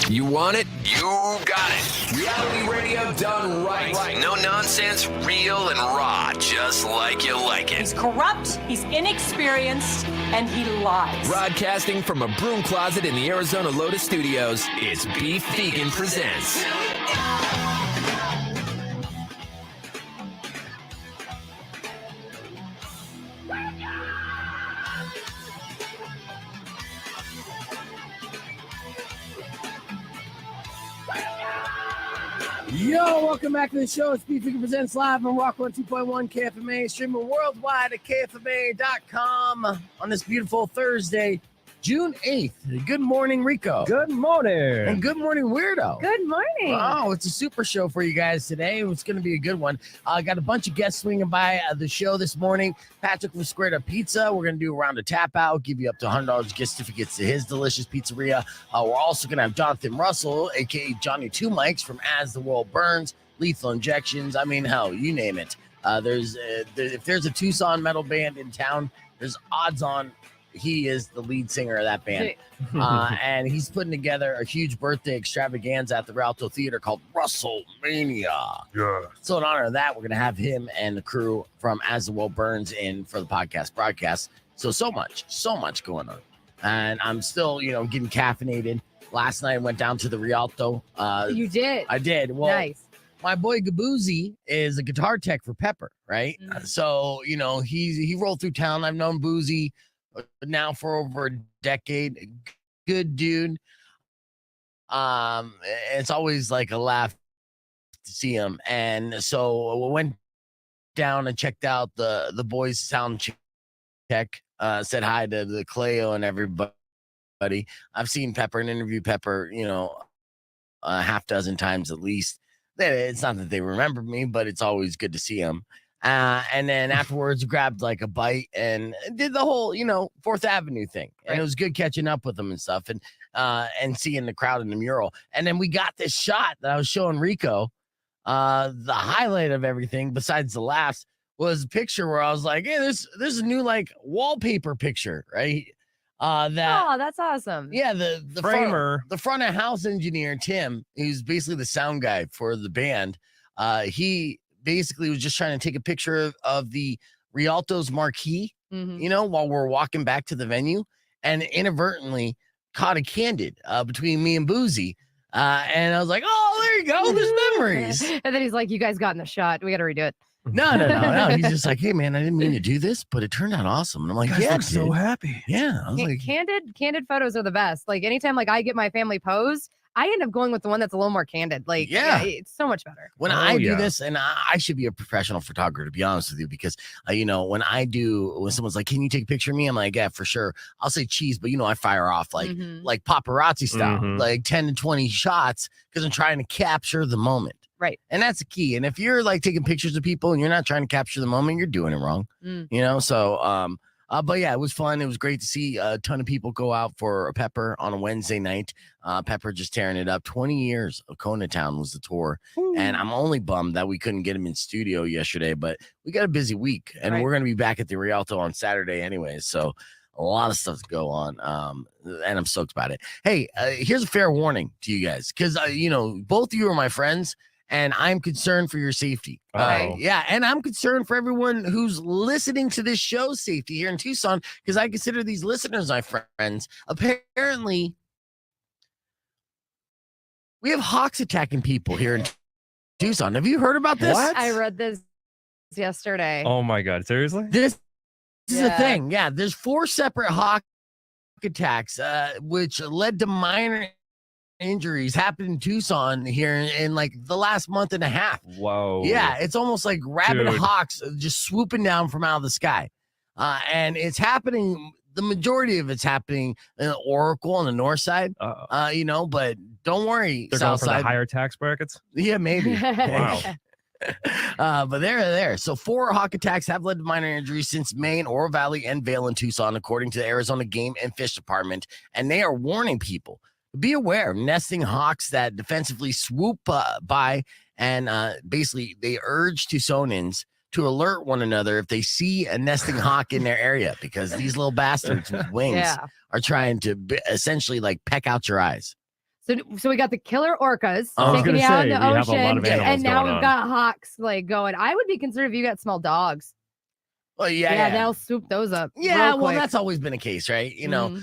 You want it? You got it. Reality radio done right. No nonsense, real and raw, just like you like it. He's corrupt, he's inexperienced, and he lies. Broadcasting from a broom closet in the Arizona Lotus Studios, it's Beef Vegan Presents. Yo, welcome back to the show. It's Beef Vegan Presents live on Rock 102.1 KFMA, streaming worldwide at KFMA.com on this beautiful Thursday, June 8th. Good morning, Rico. Good morning. And good morning, Weirdo. Good morning. Wow, it's a super show for you guys today. It's going to be a good one. I got a bunch of guests swinging by the show this morning. Patrick from Squared Up Pizza. We're going to do a round of tap out, give you up to $100 gift certificates to his delicious pizzeria. We're also going to have Jonathan Russell, a.k.a. Johnny Two Mics from Az The World Burnz, Lethal Injections. I mean, hell, you name it. If there's a Tucson metal band in town, there's odds on he is the lead singer of that band. And he's putting together a huge birthday extravaganza at the Rialto Theater called WrestleMania. Yeah. So in honor of that, we're going to have him and the crew from Az The World Burnz in for the podcast broadcast. So much going on. And I'm still, getting caffeinated. Last night I went down to the Rialto. You did? I did. Well, nice. My boy Gaboozy is a guitar tech for Pepper, right? Mm-hmm. So, he rolled through town. I've known Boozy now for over a decade. Good dude. It's always like a laugh to see him. And so I went down and checked out the boys' sound check, said hi to the Cleo and everybody. I've seen Pepper and interviewed Pepper, a half dozen times at least. It's not that they remember me, but it's always good to see him. And then afterwards grabbed like a bite and did the whole, 4th Avenue thing. And Right. It was good catching up with them and stuff and seeing the crowd in the mural. And then we got this shot that I was showing Rico. The highlight of everything besides the laughs was a picture where I was like, hey, there's a new like wallpaper picture, right? Oh, that's awesome. Yeah, the Framer. the front of house engineer, Tim, who's basically the sound guy for the band. He basically was just trying to take a picture of the Rialto's marquee, Mhm. while we're walking back to the venue, and inadvertently caught a candid between me and Boozy. And I was like, oh, there you go. There's memories. And then he's like, you guys got in the shot. We got to redo it. No. He's just like, hey, man, I didn't mean to do this, but it turned out awesome. And I'm like, yeah, look so happy. yeah. I was like, Candid photos are the best. Like anytime I get my family pose, I end up going with the one that's a little more candid. Like, Yeah. it's so much better. when Oh, I do yeah. this, and I should be a professional photographer, to be honest with you, because, when someone's like, can you take a picture of me? I'm like, yeah, for sure. I'll say cheese, but, I fire off Mhm. like paparazzi style, Mhm. like 10 to 20 shots because I'm trying to capture the moment. Right. And that's the key. And if you're like taking pictures of people and you're not trying to capture the moment, you're doing it wrong. Mm. So, but yeah, it was fun. It was great to see a ton of people go out for a Pepper on a Wednesday night. Pepper just tearing it up. 20 years of Kona Town was the tour. And I'm only bummed that we couldn't get him in studio yesterday, but we got a busy week and Right. we're going to be back at the Rialto on Saturday anyway. So a lot of stuff to go on. And I'm stoked about it. Hey, here's a fair warning to you guys. Cause both of you are my friends and I'm concerned for your safety. Uh-oh. Yeah. And I'm concerned for everyone who's listening to this show's safety here in Tucson. Cause I consider these listeners my friends. Apparently we have hawks attacking people here in Tucson. Have you heard about this? What? I read this yesterday. Oh my God. Seriously? This is the Yeah. thing. Yeah, there's 4 separate hawk attacks, which led to minor injuries happened in Tucson here in like the last month and a half. Whoa. Yeah, it's almost like rabid Dude. hawks just swooping down from out of the sky. And it's happening. The majority of it's happening in Oracle on the north side. Uh-oh. But don't worry, They're going south for the side. higher tax brackets? Yeah, maybe. Wow. But they're there. So 4 hawk attacks have led to minor injuries since May in Oro Valley and Vail in Tucson, according to the Arizona Game and Fish Department. And they are warning people, be aware of nesting hawks that defensively swoop by and basically they urge Tucsonans to alert one another if they see a nesting hawk in their area, because these little bastards with wings are trying to essentially like peck out your eyes. So we got the killer orcas I was taking gonna you out say, in the we have a lot ocean, of animals and now going we've on. got hawks like going. I would be concerned if you got small dogs. Well, Yeah, they'll swoop those up. Yeah, real well, quick. that's always been a case, right? You know,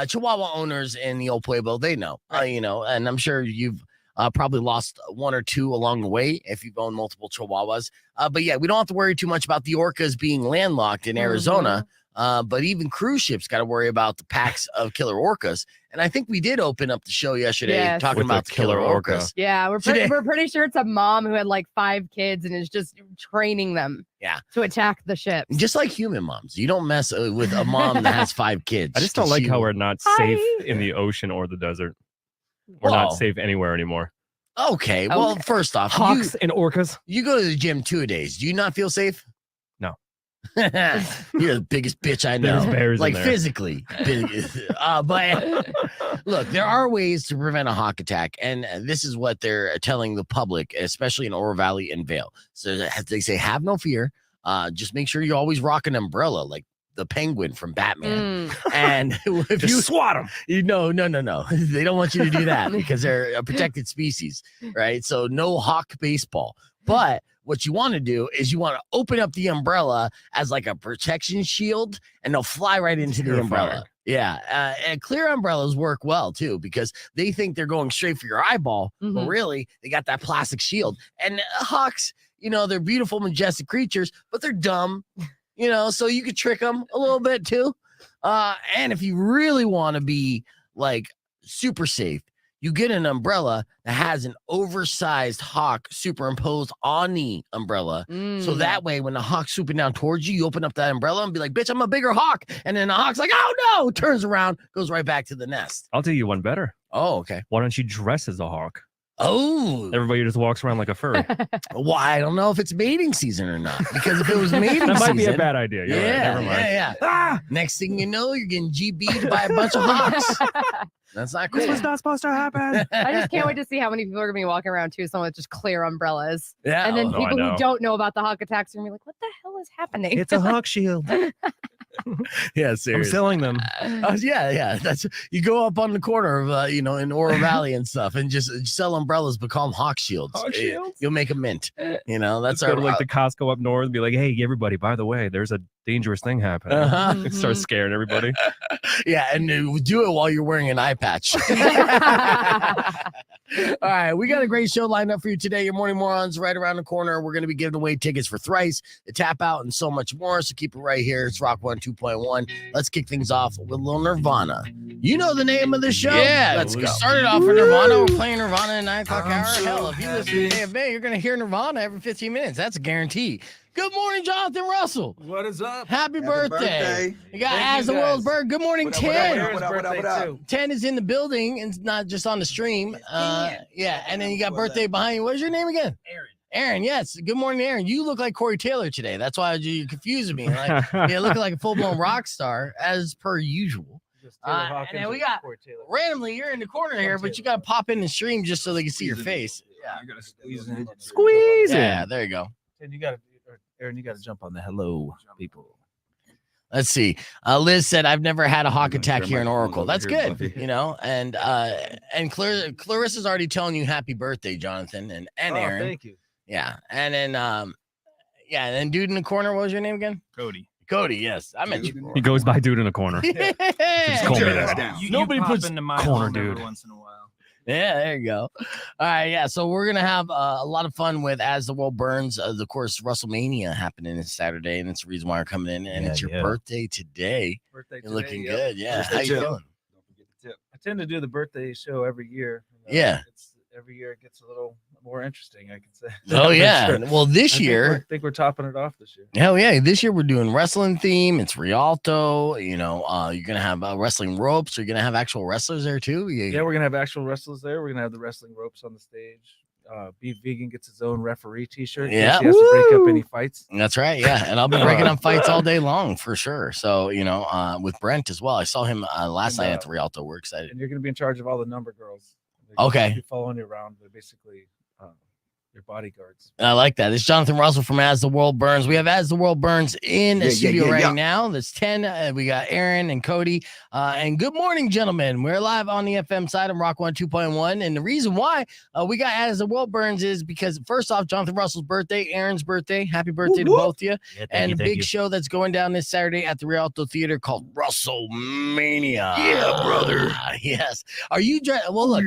Chihuahua owners in the old Pueblo, they know, you know, and I'm sure you've probably lost one or two along the way if you've owned multiple Chihuahuas. But yeah, we don't have to worry too much about the orcas being landlocked in Arizona. But even cruise ships got to worry about the packs of killer orcas. And I think we did open up the show yesterday talking With the about the killer orca. orcas. Yeah, we're pretty sure it's a mom who had like 5 kids and is just training them. To attack the ship. Just like human moms, you don't mess with a mom that has 5 kids. I just don't like how we're not safe in the ocean or the desert. We're not safe anywhere anymore. Okay, well, first off, hawks and orcas. You go to the gym 2-a-days. Do you not feel safe? No. You're the biggest bitch I know. There's bears like in there. physically. But look, there are ways to prevent a hawk attack, and this is what they're telling the public, especially in Oro Valley and Vail. So they say, have no fear. Just make sure you always rock an umbrella, like the penguin from Batman. And if you swat them, no, they don't want you to do that because they're a protected species, right? So no hawk baseball. But what you want to do is you want to open up the umbrella as like a protection shield, and they'll fly right into the umbrella. Yeah, and clear umbrellas work well too, because they think they're going straight for your eyeball, but really they got that plastic shield. And hawks, you know, they're beautiful, majestic creatures, but they're dumb. You know, so you could trick them a little bit too. And if you really want to be like super safe, you get an umbrella that has an oversized hawk superimposed on the umbrella. So that way, when the hawk's swooping down towards you, you open up that umbrella and be like, bitch, I'm a bigger hawk. And then the hawk's like, oh no, turns around, goes right back to the nest. I'll do you one better. Oh, okay. Why don't you dress as a hawk? Oh, everybody just walks around like a furry. Well, I don't know if it's mating season or not, because if it was mating season, that might be a bad idea. You're right. Never mind. Yeah. Next thing you know, you're getting GB'd by a bunch of hawks. That's not cool. This was not supposed to happen. I just can't wait to see how many people are gonna be walking around Tucson with just clear umbrellas. Yeah. And then people who don't know about the hawk attacks are gonna be like, what the hell is happening? It's a hawk shield. Yeah, seriously. I'm selling them. Yeah. That's you go up on the corner of you know, in Oro Valley and stuff, and just sell umbrellas, but call them hawk shields. Hawk shields? You'll make a mint. You know, that's Let's go to like the Costco up north and be like, hey, everybody, by the way, there's a dangerous thing happening. Start scaring everybody. Yeah, and do it while you're wearing an eye patch. All right, we got a great show lined up for you today. Your Morning Morons right around the corner. We're going to be giving away tickets for Thrice, the Tap Out, and so much more. So keep it right here. It's Rock 102.1. Let's kick things off with a little Nirvana. You know the name of the show? Yeah, let's we go. started off with Nirvana. We're playing Nirvana at 9 o'clock hour. Hell, if you listen to AFA, you're going to hear Nirvana every 15 minutes. That's a guarantee. Good morning, Jonathan Russell. What is up? Happy birthday. You got Az The World Burnz. Good morning, 10. 10 is in the building and not just on the stream. Yeah, and then you got birthday behind you. What's your name again? Aaron, yes. Good morning, Aaron. You look like Corey Taylor today. That's why you confused me. Like, you look like a full-blown rock star, as per usual. And then we got, randomly, you're in the corner here, but you got to pop in the stream just so they can see your face. Yeah. You gotta squeeze in. Squeeze it. Yeah, there you go. And you gotta, Aaron, you gotta jump on the hello people. Let's see. Liz said, I've never had a hawk attack here in Oracle. That's good, you know. And Clarissa's already telling you happy birthday, Jonathan and Aaron. Thank you. Yeah. And then and then dude in the corner, what was your name again? Cody, yes. I met you. He goes by dude in the corner. Just call me that. Nobody puts into my corner home every dude. once in a while. Yeah, there you go. All right, yeah. So we're gonna have a lot of fun with As The World Burnz. Of course, WrestleMania happening this Saturday, and it's the reason why we're coming in. And it's your birthday today. You're looking good. Yeah. How you feeling? I tend to do the birthday show every year. Yeah. Every year it gets a little more interesting, I can say. Oh yeah. Sure. Well, this I year, think we're topping it off this year. hell yeah! This year we're doing wrestling theme. It's Rialto. You know, you're gonna have wrestling ropes. You're gonna have actual wrestlers there too. Yeah, we're gonna have actual wrestlers there. We're gonna have the wrestling ropes on the stage. Beef Vegan gets his own referee T-shirt. Yeah, he has to break up any fights. That's right. Yeah, and I'll be breaking up fights all day long for sure. So you know, with Brent as well. I saw him last night at the Rialto. We're excited. And you're gonna be in charge of all the number girls. Okay. Be following you around. They're basically your bodyguards. I like that. It's Jonathan Russell from As The World Burnz. We have As The World Burnz in the studio right now. That's 10. We got Aaron and Cody. And good morning, gentlemen. We're live on the FM side of Rock 102.1. And the reason why we got As The World Burnz is because, first off, Jonathan Russell's birthday, Aaron's birthday. Happy birthday to both of you. Yeah, and a big show that's going down this Saturday at the Rialto Theater called WrestleMania. Yeah, brother. Yes. Are you well, look.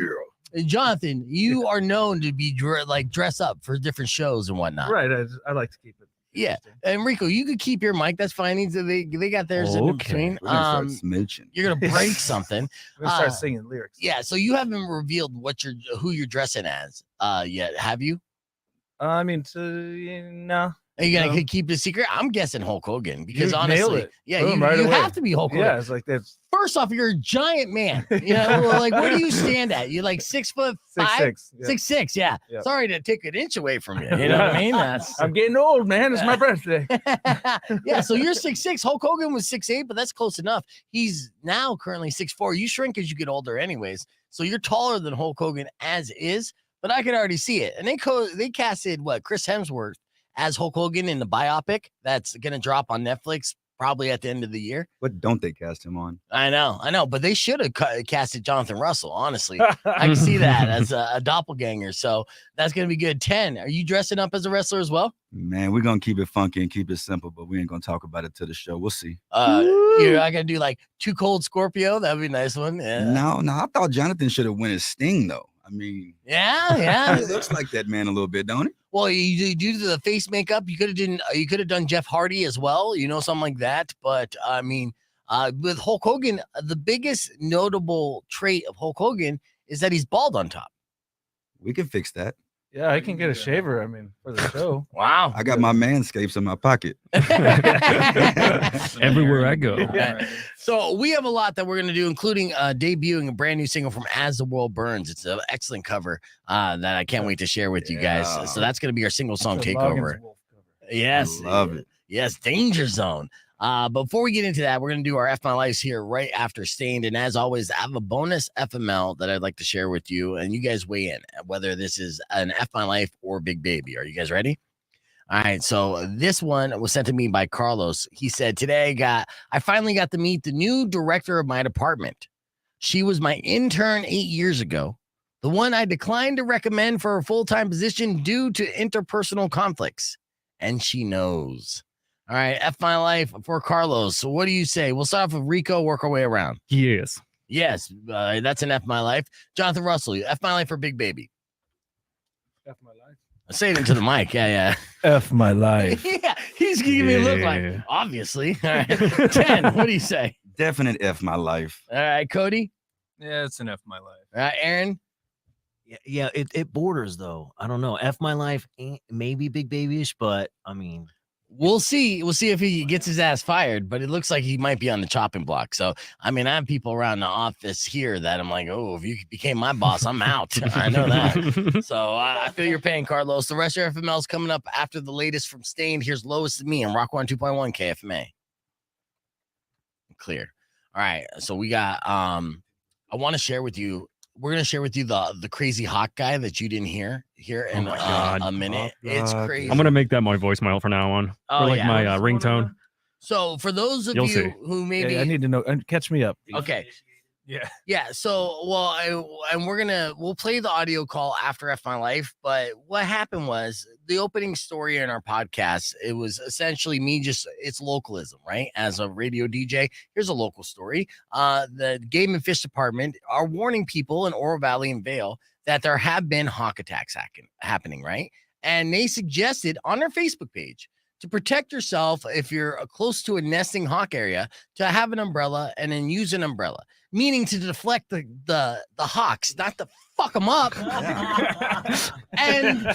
Jonathan, you are known to be dress up for different shows and whatnot. Right. I like to keep it. Yeah. And Rico, you could keep your mic. That's fine. They got theirs in between. We're gonna start smooching. You're gonna break something. We're gonna start singing lyrics. Yeah. So you haven't revealed who you're dressing as yet, have you? I mean, no. Are you gonna keep it a secret? I'm guessing Hulk Hogan because You honestly, nailed it. yeah, Boom, you right away. have to be Hulk Hogan. Yeah, it's like that. First off, you're a giant man. You know, like where do you stand at? You're like 6'5", 6'6". Yeah. 6'6", yeah. Yeah. Sorry to take an inch away from you. You know what I mean? I'm getting old, man. It's my birthday. Yeah, so you're 6'6". Hulk Hogan was 6'8", but that's close enough. He's now currently 6'4". You shrink as you get older anyways. So you're taller than Hulk Hogan as is, but I could already see it. And they casted Chris Hemsworth as Hulk Hogan in the biopic that's going to drop on Netflix probably at the end of the year. What don't they cast him on? I know, but they should have casted Jonathan Russell, honestly. I can see that as a doppelganger, so that's going to be good. 10, are you dressing up as a wrestler as well? Man, we're going to keep it funky and keep it simple, but we ain't going to talk about it till the show. We'll see. I got to do like Too Cold Scorpio. That would be a nice one. Yeah. No, I thought Jonathan should have won his Sting, though. I mean, yeah. He looks like that man a little bit, don't he? Well, you do the face makeup. You could have done Jeff Hardy as well, something like that. But I mean, with Hulk Hogan, the biggest notable trait of Hulk Hogan is that he's bald on top. We can fix that. Yeah, I can get a shaver. I mean, for the show. Wow. I got my Manscapes in my pocket. Everywhere I go. Okay. So we have a lot that we're going to do, including debuting a brand new single from As The World Burnz. It's an excellent cover that I can't wait to share with you guys. So that's going to be our single song takeover. Yes. I love it. Yes. Danger Zone. Before we get into that, we're going to do our F My Lives here right after Stained. And as always, I have a bonus FML that I'd like to share with you. And you guys weigh in whether this is an F My Life or Big Baby. Are you guys ready? All right. So this one was sent to me by Carlos. He said, today I finally got to meet the new director of my department. She was my intern 8 years ago. The one I declined to recommend for a full-time position due to interpersonal conflicts. And she knows. All right, F My Life for Carlos. So what do you say? We'll start off with Rico, work our way around. Yes. Yes, that's an F My Life. Jonathan Russell, F My Life for Big Baby. F my life. Say it into the mic. Yeah. F my life. Yeah, he's giving me a look like, obviously. All right, 10, what do you say? Definite F my life. All right, Cody. Yeah, it's an F my life. All right, Aaron. Yeah, it borders though. I don't know. F My Life maybe Big Babyish, but I mean, we'll see. We'll see if he gets his ass fired, but it looks like he might be on the chopping block. So, I mean, I have people around the office here that I'm like, oh, if you became my boss, I'm out. I know that. So I feel your pain, Carlos. The rest of your FML is coming up after the latest from Stained. Here's Lowest of Me on Rock 102.1 KFMA. Clear. All right. So we got, I want to share with you. We're going to share with you the crazy hawk guy that you didn't hear here in a minute. It's crazy. I'm going to make that my voicemail from now on. Oh, or like yeah. my ringtone. So for those of You'll you see. who maybe I need to know. Catch me up. okay. Yeah. So we'll play the audio call after F My Life. But what happened was the opening story in our podcast. It was essentially me it's localism, right? As a radio DJ, here's a local story. The Game and Fish Department are warning people in Oro Valley and Vail that there have been hawk attacks happening, right? And they suggested on their Facebook page to protect yourself if you're close to a nesting hawk area to have an umbrella and then use an umbrella. Meaning to deflect the hawks, not to fuck them up. And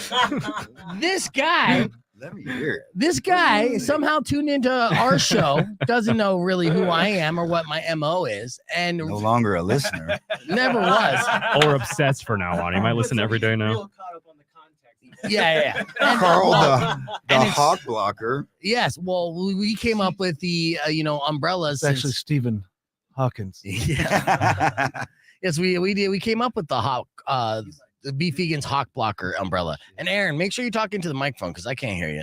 this guy, Let me hear it. this guy somehow tuned into our show, doesn't know really who I am or what my MO is, and No longer a listener. never was. Or obsessed for now on. He might listen every day now. Yeah. And, Carl, the and it's- hawk blocker. yes, well, we came up with the umbrellas. It's actually Stephen Hawkins. Yeah. Yes, we did. We came up with the hawk the Beef Vegan's Hawk Blocker umbrella. And Aaron, make sure you talk into the microphone because I can't hear you.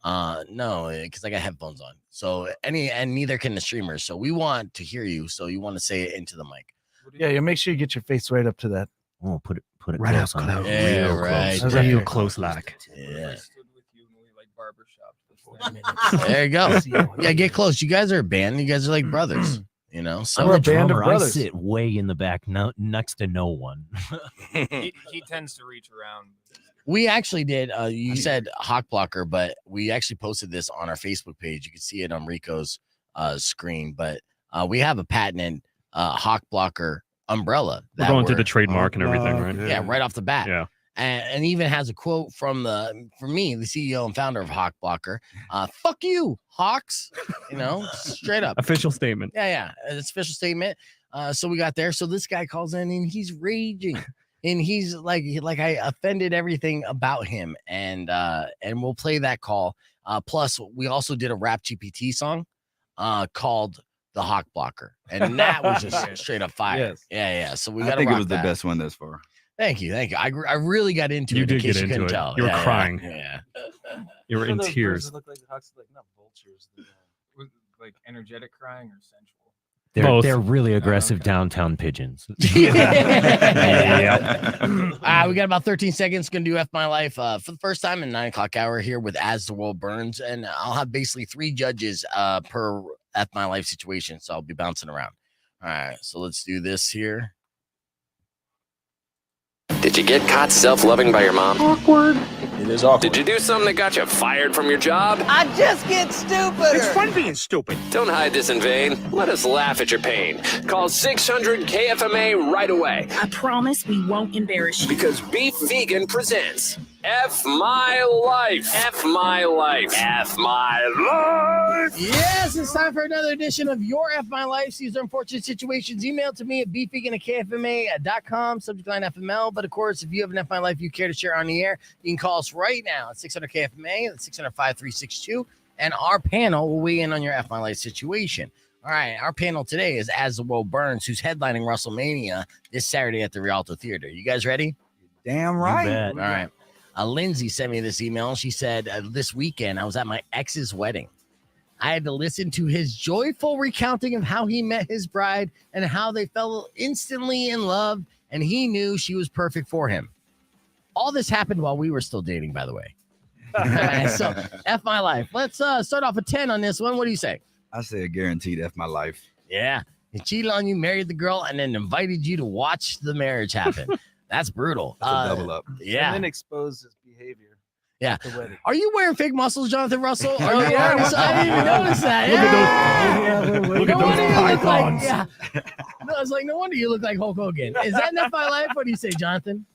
No, because I got headphones on. So and neither can the streamers. So we want to hear you. So you want to say it into the mic. Yeah, you make sure you get your face right up to that. Oh, put it Right close up, on. Yeah, Real right. close. Okay. Real close like. Yeah. There you go. Yeah, get close. You guys are a band. You guys are like brothers. You know, so We're a The band of drummer, I brothers. sit way in the back, next to no one. He tends to reach around. we actually did. You said Hawk Blocker, but we actually posted this on our Facebook page. You can see it on Rico's screen, but we have a patented Hawk Blocker umbrella. We're going through the trademark and everything, right? Yeah, right off the bat. Yeah. And even has a quote from me, the CEO and founder of Hawk Blocker. Fuck you, Hawks. You know, straight up. Official statement. Yeah. It's official statement. So we got there. So this guy calls in and he's raging. And he's like I offended everything about him. And we'll play that call. Plus, we also did a Rap GPT song called The Hawk Blocker. And that was just straight up fire. Yes. Yeah. So we I got to think rock it was that. the best one thus far. Thank you. I really got into You it. did in case get you couldn't into it. tell. You were Yeah, crying. Yeah. You were in tears. Look like hawks, like not vultures. Like energetic crying or sensual? Both. They're really aggressive okay. downtown pigeons. Yeah. We got about 13 seconds. Gonna do F My Life for the first time in 9 o'clock hour here with As The World Burnz, and I'll have basically 3 judges per F My Life situation, so I'll be bouncing around. All right, so let's do this here. Did you get caught self-loving by your mom? It is awkward. Did you do something that got you fired from your job? I just get stupider. It's fun being stupid. Don't hide this in vain. Let us laugh at your pain. Call 600-KFMA right away. I promise we won't embarrass you. Because Beef Vegan presents F My Life. F My Life. F My Life. Yes, it's time for another edition of Your F My Life. These are unfortunate situations. Email to me at beefvegan@kfma.com. Subject line FML. But of course, if you have an F My Life you care to share on the air, you can call us right now at 600-KFMA. That's 600-5362. And our panel will weigh in on your F My Life situation. All right, our panel today is As The World Burnz, who's headlining WrestleMania this Saturday at the Rialto Theater. You guys ready? Damn You right. bet. All right. Lindsay sent me this email. She said, this weekend I was at my ex's wedding. I had to listen to his joyful recounting of how he met his bride and how they fell instantly in love, and he knew she was perfect for him. All this happened while we were still dating, by the way. All right, so F My Life. Let's start off with 10 on this one. What do you say? I say a guaranteed F my life. Yeah. He cheated on you, married the girl, and then invited you to watch the marriage happen. That's brutal. That's a double up. Yeah. And then expose his behavior. Yeah. At the wedding. Are you wearing fake muscles, Jonathan Russell? Are Oh, you yeah. wearing I didn't even notice that. Look at No wonder those you look like, pythons. yeah. No, I was like, no wonder you look like Hulk Hogan. Is that enough my life? What do you say, Jonathan?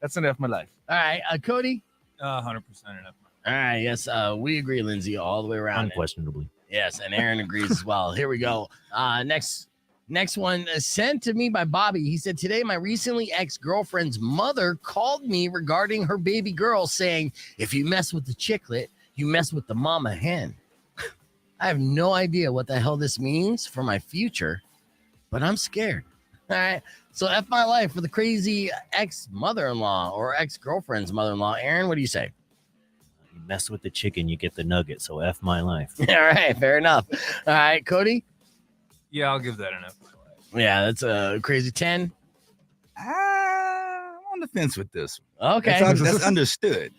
That's enough my life. All right, Cody. 100% enough. All right, yes, we agree, Lindsay, all the way around. Unquestionably. Yes, and Aaron agrees as well. Here we go. Next one sent to me by Bobby. He said, today my recently ex-girlfriend's mother called me regarding her baby girl, saying, if you mess with the chicklet, you mess with the mama hen. I have no idea what the hell this means for my future, but I'm scared. All right. So F My Life for the crazy ex-mother-in-law or ex-girlfriend's mother-in-law. Aaron, what do you say? You mess with the chicken, you get the nugget. So F my life. All right. Fair enough. All right. Cody? Yeah, I'll give that enough. Yeah, that's a crazy 10. I'm on the fence with this one. Okay. That's understood.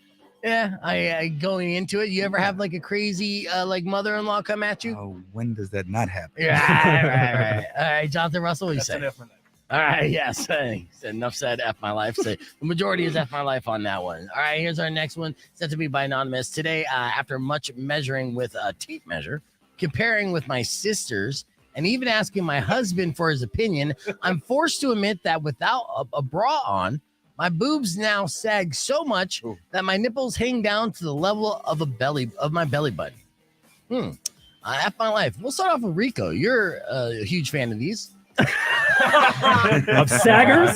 Yeah, I going into it. You ever have like a crazy like mother-in-law come at you? Oh, when does that not happen? Yeah, right. All right, Jonathan Russell, what do you That's say? enough my life. All right, yes. He said enough said. F My Life. So the majority is F My Life on that one. All right, here's our next one. Sent to me by Anonymous. Today, after much measuring with a tape measure, comparing with my sisters, and even asking my husband for his opinion, I'm forced to admit that without a bra on, my boobs now sag so much that my nipples hang down to the level of my belly button. F My Life. We'll start off with Rico. You're a huge fan of these. Of saggers?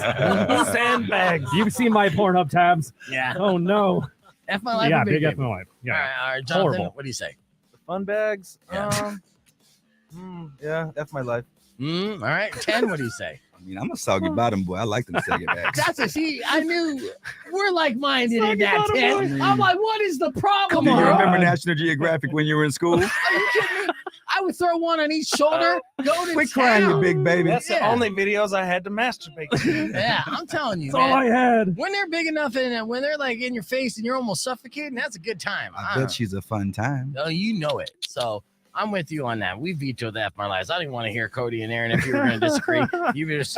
Sandbags. You've seen my Pornhub tabs. Yeah. Oh no. F My Life. Yeah, or big F baby? my life. Yeah. All right, Jonathan, Horrible. what do you say? The fun bags. Yeah. Yeah, F my life. All right, 10. What do you say? I mean, I'm a soggy bottom boy. I like them saggy bags. That's a see. I knew we're like-minded in that, Soggy 10. bottom boy. I'm like, what is the problem? Do you bro? remember National Geographic when you were in school? Are you kidding me? I would throw one on each shoulder. Go to Quit crying, you big baby. That's the only videos I had to masturbate to. Yeah, I'm telling you, That's all I man. had. When they're big enough and when they're like in your face and you're almost suffocating, that's a good time. I bet she's a fun time. No, you know it. So I'm with you on that. We vetoed that for my lives. I didn't want to hear Cody and Aaron if you were going to disagree. You just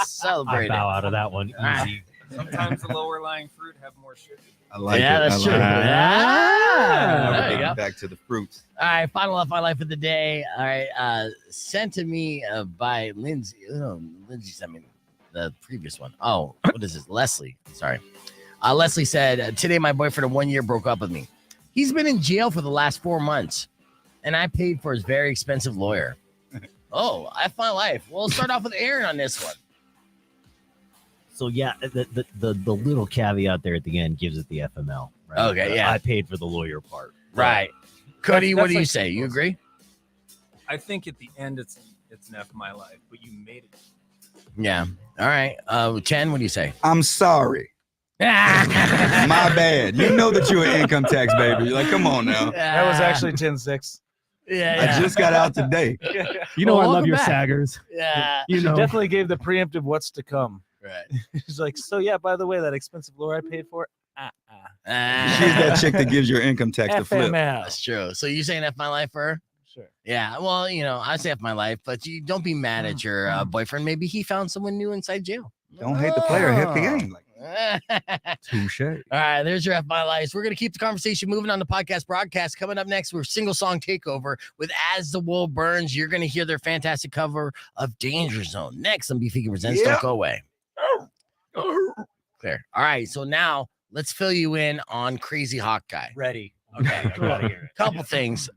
celebrate I it. bow out of that one right. easy. Sometimes the lower lying fruit have more sugar. I like Yeah, it. that's I true. like it. Ah, there you go. Back to the fruits. All right, final F My Life of the day. All right, sent to me by Lindsay. Oh, Lindsay sent me the previous one. Oh, what is this? Leslie. Sorry. Leslie said, today my boyfriend of 1 year broke up with me. He's been in jail for the last 4 months, and I paid for his very expensive lawyer. Oh, F My Life. We'll start off with Aaron on this one. So yeah, the little caveat there at the end gives it the FML. Right? Okay, yeah. I paid for the lawyer part. Right. Cody, what do you like- say? You agree? I think at the end it's an F my life, but you made it. Yeah. All right. 10, what do you say? I'm sorry. My bad. You know that you're an income tax baby. You're like, come on now. That was actually 10-6. Yeah. I just got out today. You know Well, I love welcome your back. saggers. Yeah. You She know. definitely gave the preemptive what's to come. Right. She's like, so yeah, by the way, that expensive lawyer I paid for, She's that chick that gives your income tax to flip. FML. That's true. So you saying F My Life for her? Sure. Yeah. Well, I say F My Life, but you don't be mad at your boyfriend. Maybe he found someone new inside jail. Don't hate the player, hit the game. Like, Touche. All right, there's your F My Life. We're going to keep the conversation moving on the podcast broadcast. Coming up next, we're Single Song Takeover with Az The World Burnz. You're going to hear their fantastic cover of Danger Zone. Next on Beefy Presents. Don't go away. Clear. All right, so now let's fill you in on Crazy Hawk Guy. Ready. Okay. I gotta hear it. Couple things.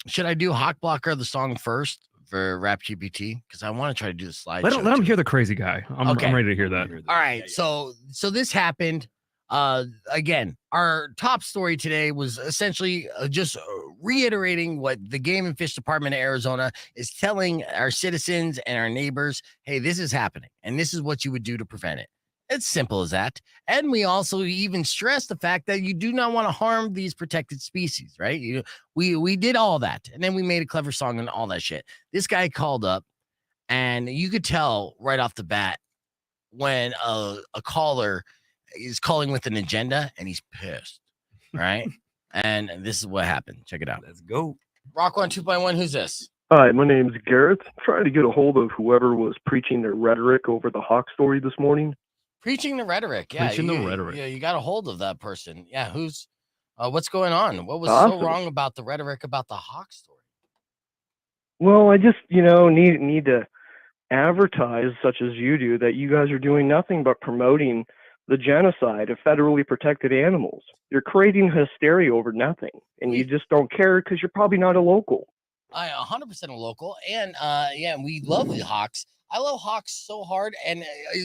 Should I do Hawk Blocker the song first for Rap GPT? Because I want to try to do the slide. Let him hear the crazy guy. I'm Okay. ready to hear that. All right, so this happened. Again, our top story today was essentially just reiterating what the Game and Fish Department of Arizona is telling our citizens and our neighbors. Hey, this is happening, and this is what you would do to prevent it. It's simple as that. And we also even stress the fact that you do not want to harm these protected species, right? We did all that, and then we made a clever song and all that shit. This guy called up, and you could tell right off the bat when a caller is calling with an agenda and he's pissed, right? And this is what happened. Check it out. let's go. Rock 1 2.1. Who's this? Hi, my name's Garrett. I'm trying to get a hold of whoever was preaching their rhetoric over the Hawk story this morning. Preaching the rhetoric. Yeah, Preaching the rhetoric. Yeah, you got a hold of that person. Yeah, who's? What's going on? What was so Awesome. wrong about the rhetoric about the Hawk story? Well, I just, need to advertise, such as you do, that you guys are doing nothing but promoting the genocide of federally protected animals. You're creating hysteria over nothing, and you just don't care because you're probably not a local. I 100% a local, and we love the Hawks. I love Hawks so hard, and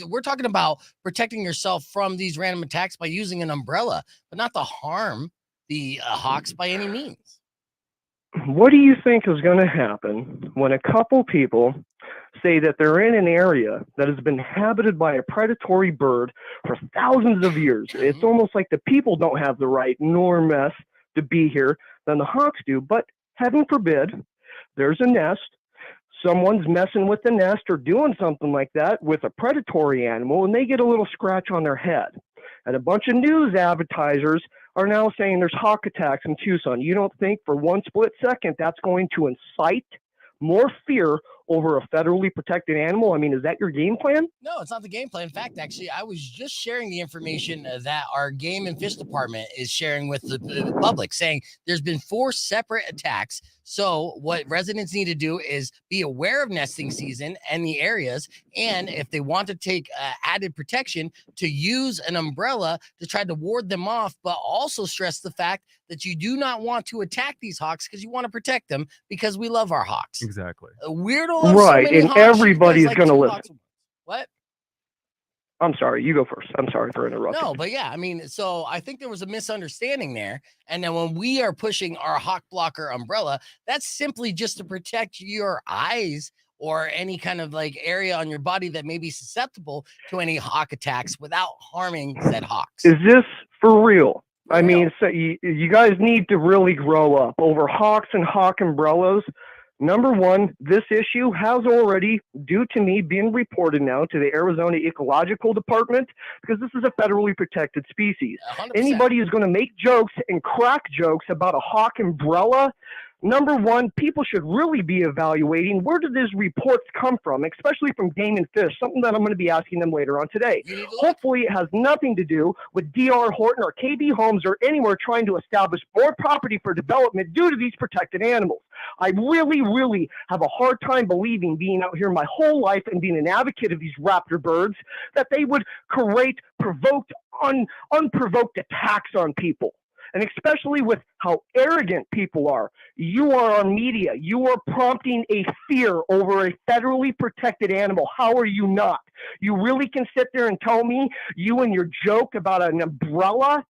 we're talking about protecting yourself from these random attacks by using an umbrella, but not to harm the Hawks by any means. What do you think is going to happen when a couple people say that they're in an area that has been inhabited by a predatory bird for thousands of years? It's almost like the people don't have the right nor mess to be here than the Hawks do. But heaven forbid, there's a nest. Someone's messing with the nest or doing something like that with a predatory animal, and they get a little scratch on their head. And a bunch of news advertisers are now saying there's hawk attacks in Tucson. You don't think for one split second that's going to incite more fear over a federally protected animal? I mean, is that your game plan? No, it's not the game plan. In fact, actually, I was just sharing the information that our Game and Fish Department is sharing with the public, saying there's been 4 separate attacks. So what residents need to do is be aware of nesting season and the areas, and if they want to take added protection, to use an umbrella to try to ward them off, but also stress the fact that you do not want to attack these hawks because you want to protect them because we love our hawks. Exactly. Weirdo loves Right, so many and hawks, you guys everybody's like gonna 2 listen. hawks. What? I'm sorry. You go first. I'm sorry for interrupting. No, but yeah, I mean, so I think there was a misunderstanding there. And then when we are pushing our hawk blocker umbrella, that's simply just to protect your eyes or any kind of like area on your body that may be susceptible to any hawk attacks without harming said hawks. Is this for real? I mean, so you guys need to really grow up over hawks and hawk umbrellas. Number one, this issue has already, due to me, been reported now to the Arizona Ecological Department because this is a federally protected species. 100%. Anybody who's going to make jokes and crack jokes about a hawk umbrella, number one, people should really be evaluating where do these reports come from, especially from Game and Fish, something that I'm going to be asking them later on today. Hopefully it has nothing to do with D.R. Horton or KB Homes or anywhere trying to establish more property for development due to these protected animals. I really, really have a hard time believing, being out here my whole life and being an advocate of these raptor birds, that they would create unprovoked attacks on people. And especially with how arrogant people are. You are on media. You are prompting a fear over a federally protected animal. How are you not? You really can sit there and tell me you and your joke about an umbrella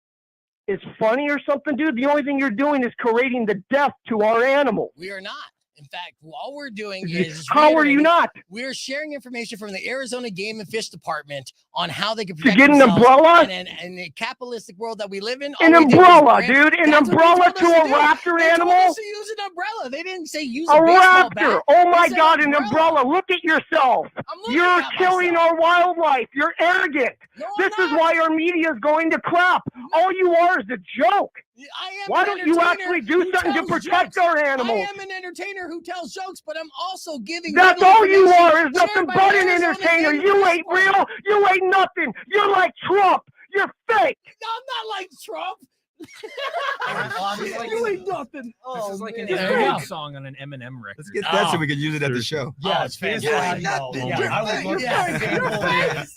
is funny or something, dude? The only thing you're doing is creating the death to our animals. We are not. In fact, all we're doing is how are you not? We're sharing information from the Arizona Game and Fish Department on how they can To protect get an themselves umbrella? in the capitalistic world that we live in. An all we did was umbrella, brand- dude. An That's what they umbrella told to us a do. raptor They animal? told us to use an umbrella. They didn't say use A a baseball raptor. bat. Oh my They said God, an umbrella. Look at yourself. looking You're at killing our wildlife. You're arrogant. This is why our media is going to crap. All you are is a joke. Why don't you actually do something to protect our animals? I am an entertainer who tells jokes, but I'm also giving. That's legal all you information are, is nothing shared by but the an Arizona entertainer. Game You and ain't Fish real. You ain't nothing. You're like Trump. You're fake. I'm not like Trump. You ain't nothing. This is like an Eminem song on an Eminem record. Let's get that so we can use it at the show. Yeah, it's fantastic.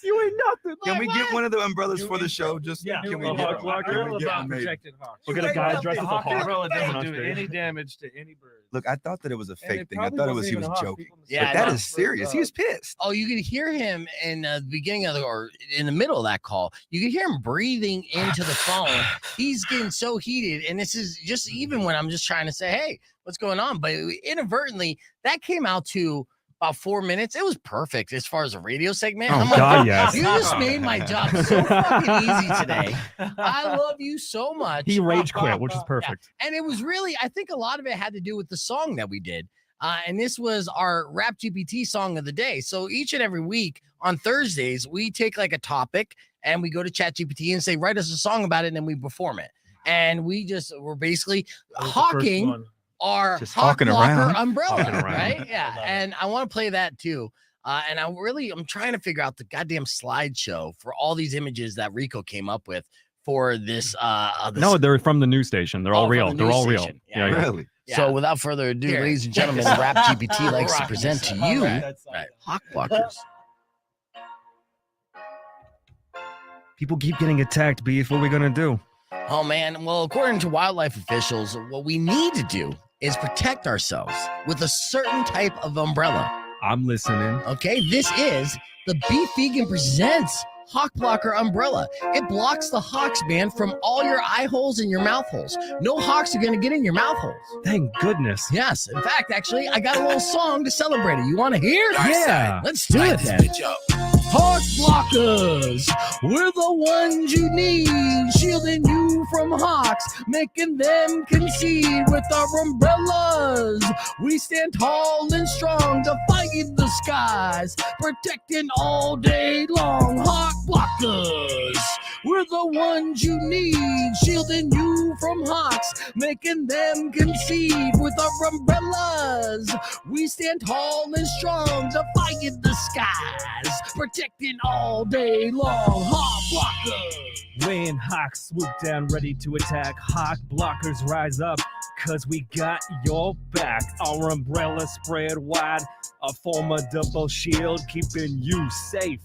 You ain't nothing. Can we get one of the umbrellas for the show? Just Yeah. can we A get hawk blocker? can we get About one made? protected hawks. We'll get a guy dressed as a hawk. Umbrella doesn't on do stage. any damage to any bird. Look, I thought that it was a And fake it thing. I probably thought wasn't he was even a hawk. joking. People Yeah, But that no. is serious. He was pissed. Oh, you could hear him in the beginning of or in the middle of that call. You could hear him breathing into the phone. He's getting so heated, and this is just even when I'm just trying to say, "Hey, what's going on?" But inadvertently, that came out to about 4 minutes. It was perfect as far as a radio segment. Oh, I'm like, God, yes. You just made my job so fucking easy today. I love you so much. He rage quit, which is perfect. Yeah. And it was really, I think a lot of it had to do with the song that we did. And this was our Rap GPT song of the day. So each and every week on Thursdays, we take like a topic and we go to Chat GPT and say, write us a song about it, and then we perform it. And we're basically hawking our Just hawk hawking blocker around. umbrella, Hawking around. right? Yeah. And I want to play that too. And I'm trying to figure out the goddamn slideshow for all these images that Rico came up with for this. No, they're from the news station. They're all from real. the They're news all real. station. Yeah, yeah. Really? So without further ado, Here. ladies and gentlemen, Rap GPT likes to present to you hawk blockers. People keep getting attacked, Beef. What are we going to do? Oh man, well, according to wildlife officials, what we need to do is protect ourselves with a certain type of umbrella. I'm listening. Okay, this is the Beef Vegan Presents Hawk Blocker Umbrella. It blocks the hawks, man, from all your eye holes and your mouth holes. No hawks are gonna get in your mouth holes. Thank goodness. Yes, in fact, actually, I got a little song to celebrate it. You want to hear? Yeah. Let's do it then. Hawk blockers, we're the ones you need, shielding you from hawks, making them concede with our umbrellas. We stand tall and strong, defying the skies, protecting all day long. Hawk blockers, we're the ones you need, shielding you from hawks, making them concede with our umbrellas. We stand tall and strong, defying the skies, protecting all day long. Hawk blockers. When hawks swoop down ready to attack, hawk blockers rise up, cause we got your back. Our umbrella spread wide, a formidable shield, keeping you safe,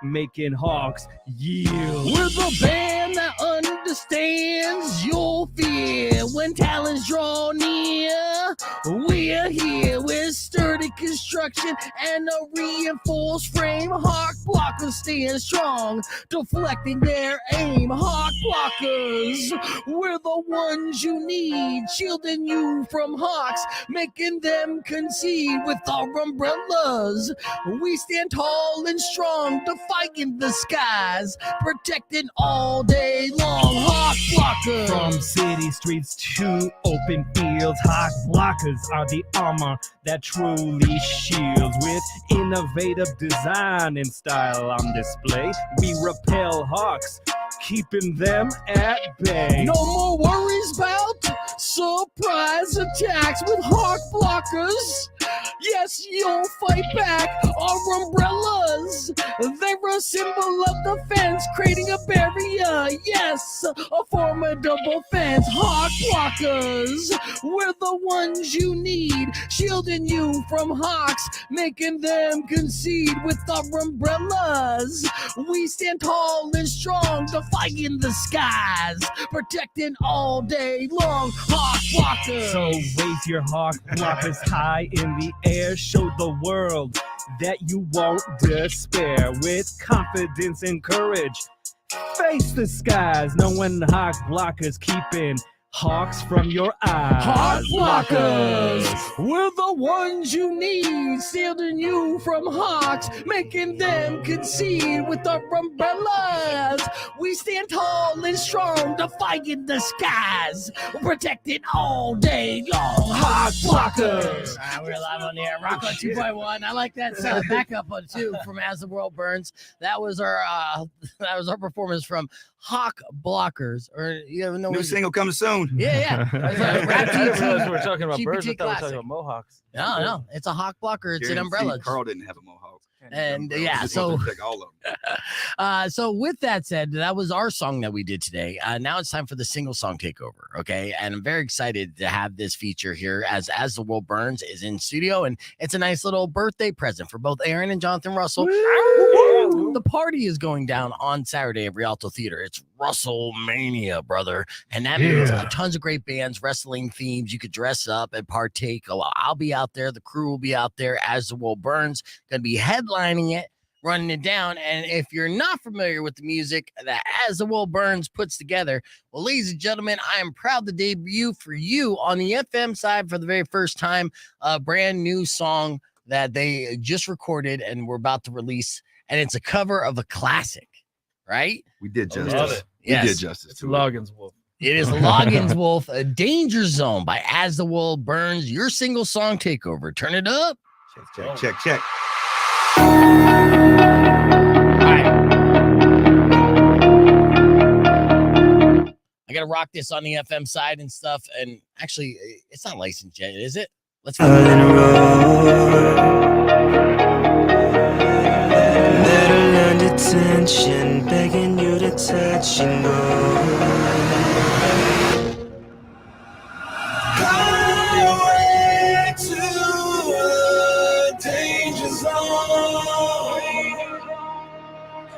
making hawks yield. We're the band that understands your fear when talents draw near. We're here, we're sturdy, cause destruction and a reinforced frame. Hawk blockers stand strong, deflecting their aim. Hawk blockers, we're the ones you need, shielding you from hawks, making them concede with our umbrellas. We stand tall and strong, defying the skies, protecting all day long. Hawk blockers. From city streets to open fields, hawk blockers are the armor that truly shields. With innovative design and style on display, we repel hawks, keeping them at bay. No more worries about surprise attacks with hawk blockers. Yes, you'll fight back. Our umbrellas, they're a symbol of defense, creating a barrier. Yes, a formidable fence. Hawk blockers, we're the ones you need, shielding you from hawks, making them concede with our umbrellas. We stand tall and strong, defying the skies, protecting all day long. Hawk blockers. So raise your hawk blockers high in the air, show the world that you won't despair. With confidence and courage, face the skies, knowing hawk blockers keeping hawks from your eyes. Hawk blockers, we're the ones you need, shielding you from hawks, making them concede with our umbrellas. We stand tall and strong, defying the skies, protected all day long. Hawk blockers. All right, we're live on the air. Rock on 2.1. I like that backup one too from As The World Burnz. That was our performance from Hawk Blockers. Or you ever know new single coming soon. Yeah. I didn't realize we were talking about birds. I thought we were talking about mohawks. No, it's a hawk blocker. It's an umbrella. Carl didn't have a mohawk. And yeah, so all of them. So with that said, that was our song that we did today. Now it's time for the single song takeover. Okay, and I'm very excited to have this feature here as The World Burnz is in studio, and it's a nice little birthday present for both Aaron and Jonathan Russell. The party is going down on Saturday at Rialto Theater. It's WrestleMania, brother, and that means tons of great bands, wrestling themes. You could dress up and partake. I'll be out there. The crew will be out there as The World Burnz. Going to be headlining it, running it down. And if you're not familiar with the music that As The World Burnz puts together, well, ladies and gentlemen, I am proud to debut for you on the FM side for the very first time a brand new song that they just recorded and we're about to release. And it's a cover of a classic, right? We did justice. Love it. Yes. We did justice. It's Logan's Wolf. It is Logan's Wolf, A Danger Zone by As The World Burnz, your single song takeover. Turn it up. Check. All right. I got to rock this on the FM side and stuff. And actually, it's not licensed yet, is it? Let's go. Attention, begging you to touch and go. Highway to the danger zone.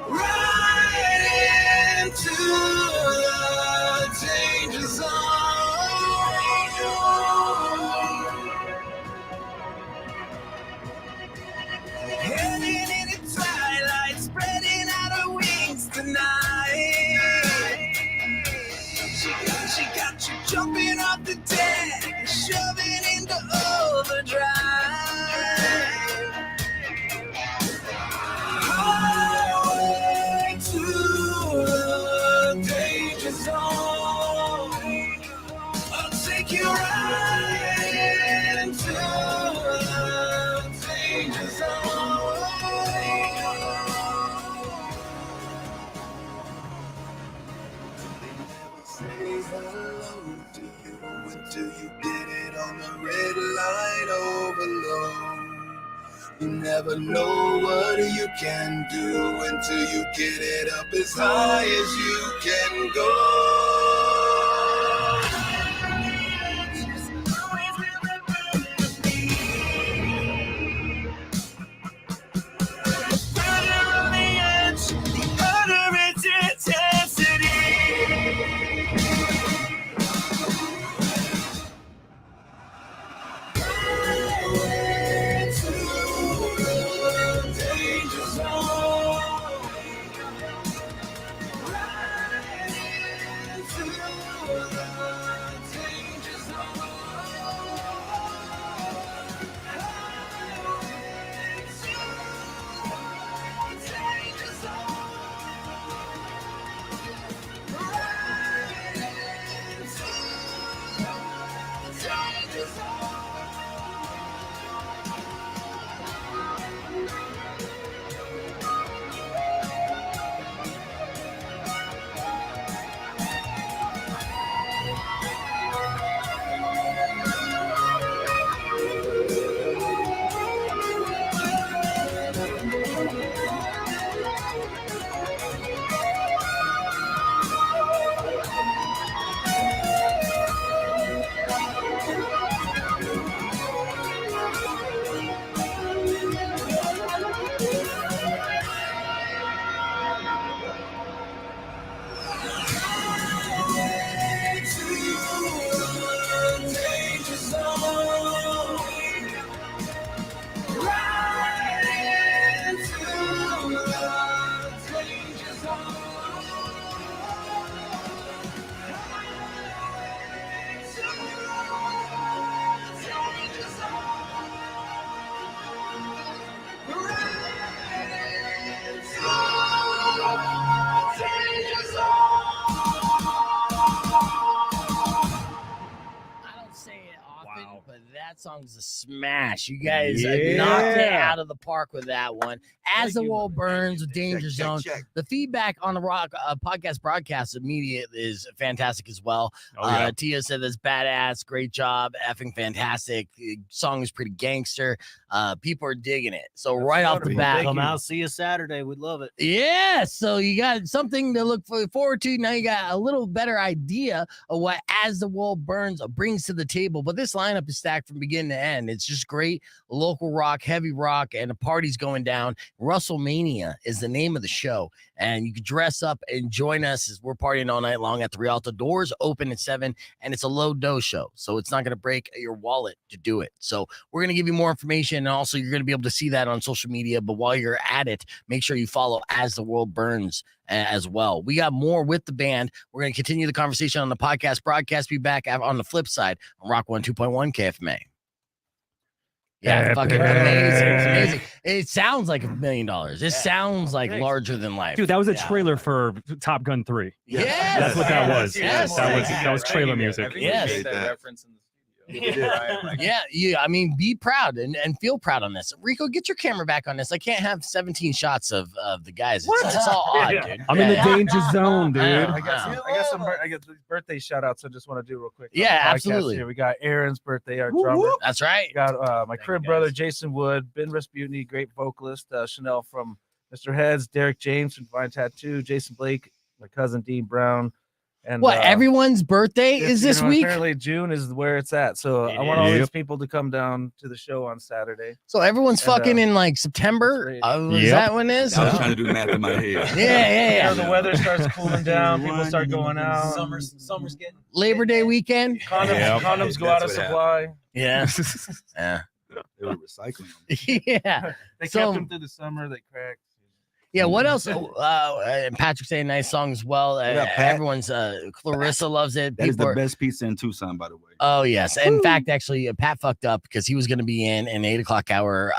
Right into the danger zone. Heading in the twilight, spreading out her wings tonight. She got you jumping off the deck, shoving into overdrive. Highway to the danger zone. I'll take you right into the danger zone. Say hello to you until you get it on the red light overload. You never know what you can do until you get it up as high as you can go. Further on the edge, the harder its intensity. Highway to But that song's a smash. You guys knocked it out of the park with that one. As the World Burns with Danger Zone. The feedback on the Rock podcast broadcast immediate is fantastic as well. Tia said that's badass. Great job. Effing fantastic. The song is pretty gangster. People are digging it. So right off the bat, come out, see you Saturday. We'd love it. Yeah, so you got something to look forward to. Now you got a little better idea of what As the World Burns brings to the table. But this lineup is stacked from beginning to end. It's just great local rock, heavy rock, and the party's going down. WrestleMania is the name of the show, and you can dress up and join us as we're partying all night long at the Rialto. Doors open at 7, and it's a low dose show, so it's not going to break your wallet to do it. So we're going to give you more information, and also you're going to be able to see that on social media. But while you're at it, make sure you follow As the World Burns as well. We got more with the band. We're going to continue the conversation on the podcast broadcast. Be back on the flip side on Rock 102.1 KFMA. Yeah, fucking amazing. It's amazing. It sounds like $1 million. It sounds like larger than life. Dude, that was a trailer for Top Gun 3. Yes. That's what that was. Yes. That was trailer music. Yes. That reference in the I mean, be proud and feel proud on this. Rico, get your camera back on this. I can't have 17 shots of the guys. It's all odd, dude. I'm in the danger zone, dude. I got these birthday shout outs I just want to do real quick. Yeah, absolutely. Here. We got Aaron's birthday, our drummer. That's right. We got my crib brother, Jason Wood, Ben Rasputin, great vocalist, Chanel from Mr. Heads, Derek James from Divine Tattoo, Jason Blake, my cousin Dean Brown. And everyone's birthday is this week? Apparently June is where it's at. So I want all these people to come down to the show on Saturday. So everyone's fucking in like September. Is that when it is? I was trying to do math in my head. Yeah. The weather starts cooling down. People start going out. Summer's getting Labor Day weekend. Condoms go out of supply. Yeah. Yeah. They were recycling. Yeah. They kept them through the summer. They cracked. Yeah, what else? And Patrick saying nice song as well. Everyone's Clarissa loves it. That is the best pizza in Tucson, by the way. Oh yes. In fact, actually, Pat fucked up because he was going to be in an 8 o'clock hour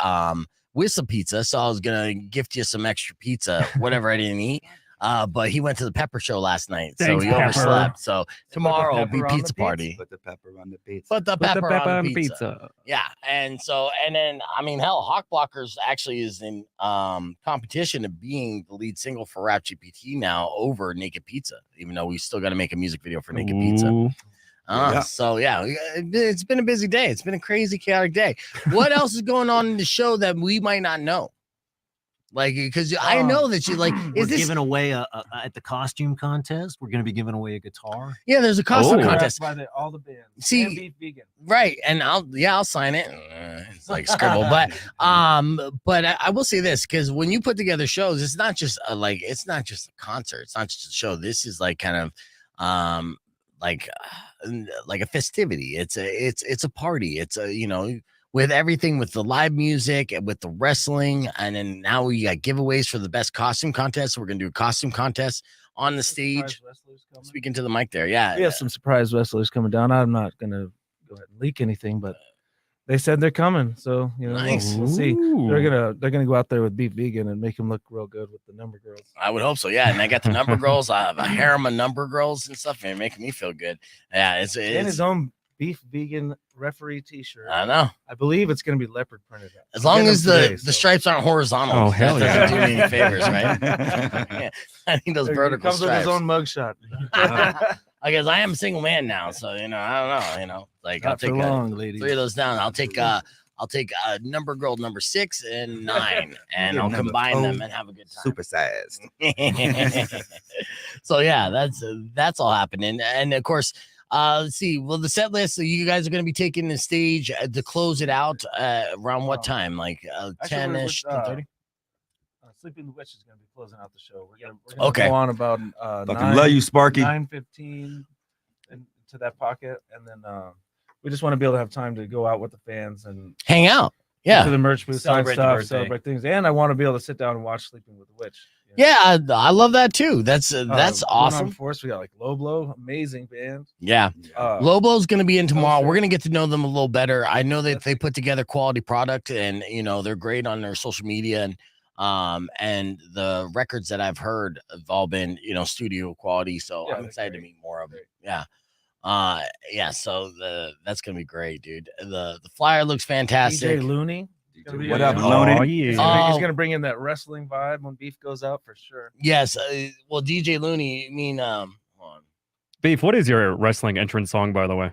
with some pizza, so I was going to gift you some extra pizza, whatever I didn't eat. But he went to the Pepper Show last night, so he overslept. So tomorrow will be pizza party. Put the pepper on the pizza. Put the pepper on the pizza. Yeah, and then I mean, hell, Hawk Blockers actually is in competition of being the lead single for Rap GPT now over Naked Pizza, even though we still got to make a music video for Naked Pizza. So yeah, it's been a busy day. It's been a crazy, chaotic day. What else is going on in the show that we might not know? Like, because I know that you like, we're giving away at the costume contest. We're going to be giving away a guitar. Yeah, there's a costume contest. By all the bands. See, and Beef Vegan. Right, and I'll sign it. It's like scribble, but I will say this, because when you put together shows, it's not just it's not just a concert. It's not just a show. This is like kind of like a festivity. It's a party. It's a with everything, with the live music and with the wrestling. And then now we got giveaways for the best costume contest. So we're going to do a costume contest on the stage. Speaking to the mic there. Yeah. We have some surprise wrestlers coming down. I'm not going to go ahead and leak anything, but they said they're coming. So, nice. We'll see. They're gonna go out there with Beef Vegan and make them look real good with the number girls. I would hope so. Yeah. And I got the number girls. I have a harem of number girls and stuff, and making me feel good. Yeah. It's his own Beef Vegan referee t-shirt. I know. I believe it's going to be leopard printed. As long as the stripes aren't horizontal. Oh, hell that yeah. doesn't do me any favors, right? Yeah. I need those vertical comes stripes. with his own mugshot. I guess I am a single man now, so I don't know. Like, I'll take ladies. 3 of those down. I'll take number girl number 6 and 9, and I'll combine them and have a good time. Supersized. So yeah, that's all happening, and of course. Let's see. Well, the set list. So you guys are going to be taking the stage to close it out around what time? Like 10-ish, 10:30. Sleeping the Witch is going to be closing out the show. We're gonna go on about fucking love you, Sparky. 9:15 into that pocket, and then we just want to be able to have time to go out with the fans and hang out. Yeah, to the merch booth, sign Celebrate stuff, celebrate things, and I want to be able to sit down and watch Sleeping with the Witch. Yeah, I love that too. That's awesome. Force, we got like Low Blow, amazing band. Yeah, Low Blow's going to be in tomorrow. We're going to get to know them a little better. I know that they put together quality product, and they're great on their social media, and the records that I've heard have all been studio quality. So I'm excited to meet more of it. Yeah. Yeah, so that's gonna be great, dude. The flyer looks fantastic. DJ Looney. What up, Looney? Oh, yeah. He's gonna bring in that wrestling vibe when Beef goes out for sure. Yes, well, DJ Looney. I mean, hold on. Beef, what is your wrestling entrance song, by the way?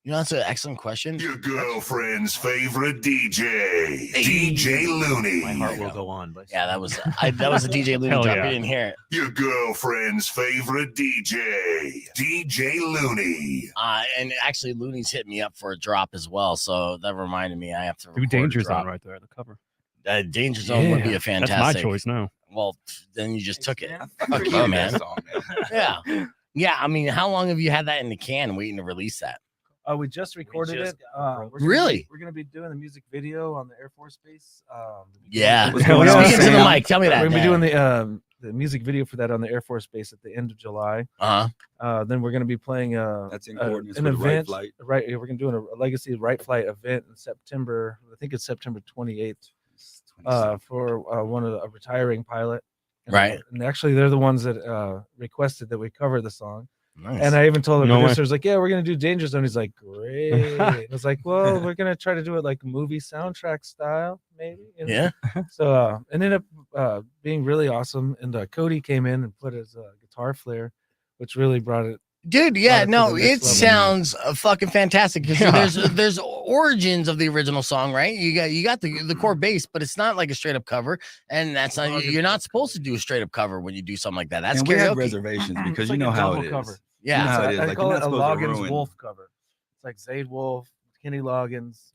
You know, that's an excellent question. Your girlfriend's favorite DJ, DJ Looney. My heart will go on. But Yeah, that was that was a DJ Looney Hell drop. yeah. You didn't hear it. Your girlfriend's favorite DJ, DJ Looney. And actually, Looney's hit me up for a drop as well. So that reminded me I have to Do record Danger a drop. Zone right there, the cover. Danger Zone would be a fantastic. That's my choice now. Well, then you just took it. I Fuck you, love man. that song, man. Yeah. Yeah, I mean, how long have you had that in the can waiting to release that? We just recorded it. Really? We're gonna be doing the music video on the Air Force Base. Yeah. What's going on, Speaking to the Sam? mic, tell me that. We're gonna be doing the music video for that on the Air Force Base at the end of July. Then we're gonna be playing That's in coordinates an with the right event. flight. Right, we're gonna do a Legacy Right Flight event in September. I think it's September 28th. For one of a retiring pilot. Right. And actually, they're the ones that requested that we cover the song. Nice. And I even told the No way. producers, like, yeah, we're going to do Danger Zone. He's like, great. I was like, well, we're going to try to do it like movie soundtrack style, maybe. You know? Yeah. So it ended up being really awesome. And Cody came in and put his guitar flair, which really brought it. Dude, yeah, to no, the it next level. sounds fucking fantastic because there's origins of the original song, right? You got the core bass, but it's not like a straight up cover, and that's not you're not supposed to do a straight up cover when you do something like that. That's And we have karaoke. reservations because It's you like know a how double it is. cover. Yeah. You know how it is. I Like, call you're it not a supposed to Loggins ruin Wolf cover. It's like Zayd Wolf, Kenny Loggins.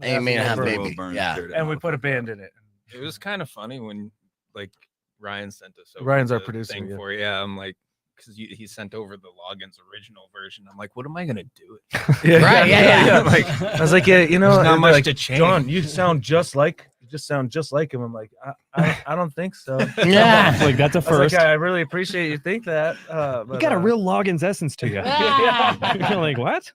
Amen, Az have The baby. World Burnz Yeah. shirt And we out. put a band in it. It was kind of funny when like Ryan sent us over Ryan's our the producer, thing yeah. for it. Yeah, I'm like, because he sent over the Loggins original version. I'm like, what am I gonna do? Right, yeah. I'm like, I was like, yeah, you know, There's not and much like, to change. John, you just sound just like him. I'm like, I don't think so. Yeah. Like, that's a I was first. like, I really appreciate you think that. You got a real Loggins essence to you. You're like, what?